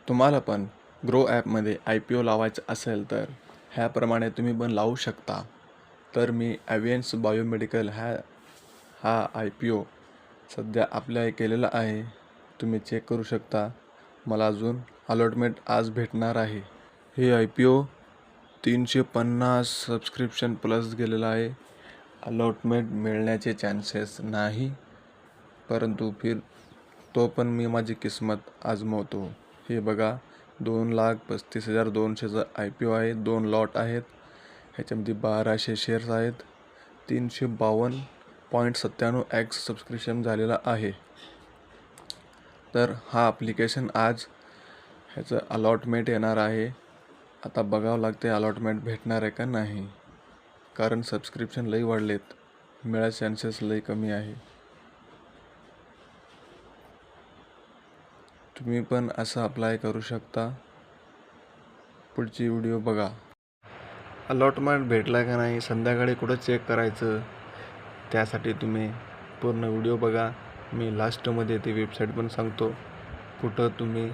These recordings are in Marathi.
तुम्हाला पण ग्रो ॲपमध्ये IPO लावायचं असेल तर ह्याप्रमाणे तुम्ही पण लावू शकता. तर मी ॲव्हियन्स बायोमेडिकल हा IPO सध्या अप्लाय केलेला आहे. तुम्ही चेक करू शकता. मला अजून अलॉटमेंट आज भेटणार आहे. हे IPO 350 सबस्क्रिप्शन प्लस गेलेलं आहे. अलॉटमेंट मिळण्याचे चान्सेस नाही, परंतु तो पण मी माझी किस्मत आजमावतो. हे बघा, 2,35,200चा IPO आहे. 2 लॉट आहेत. ह्याच्यामध्ये 1200 शेअर्स आहेत. 352.97x सबस्क्रिप्शन झालेला आहे. तर हा ॲप्लिकेशन आज ह्याचं अलॉटमेंट येणार आहे. आता बघावं लागते अलॉटमेंट भेटणार आहे का नाही, कारण सबस्क्रिप्शन लई वाढलेत. मिळायचे चान्सेस लई कमी आहे. तुम्ही पण असं अप्लाय करू शकता. पुढची व्हिडिओ बघा. अलॉटमेंट भेटला का नाही संध्याकाळी कुठं चेक करायचं, त्यासाठी तुम्ही पूर्ण व्हिडिओ बघा. मी लास्टमध्ये ती वेबसाईट पण सांगतो कुठं तुम्ही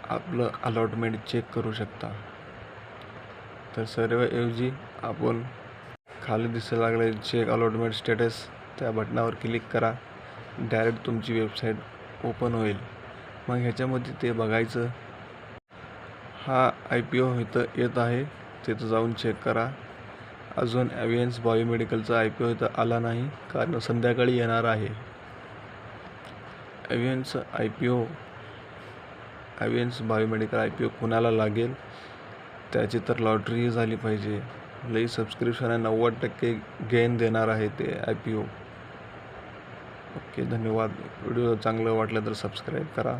आपलं अलॉटमेंट चेक करू शकता. तर सर्वऐवजी आपण खाली दिसायला लागले चेक अलॉटमेंट स्टेटस, त्या बटनावर क्लिक करा. डायरेक्ट तुमची वेबसाईट ओपन होईल. मग ह्याच्यामध्ये ते बघायचं, हा IPO इथं येत आहे, तिथं जाऊन चेक करा. अजून ॲव्हियन्स बायोमेडिकलचा IPO इथं आला नाही, कारण संध्याकाळी येणार आहे. ॲव्हियन्स बायोमेडिकल IPO कुणाला लागेल त्याची तर लॉटरी झाली पाहिजे. लई सबस्क्रिप्शन आहे, 90% गेन देणार आहे ते IPO. ओके, धन्यवाद. व्हिडिओ चांगलं वाटलं तर सबस्क्राईब करा.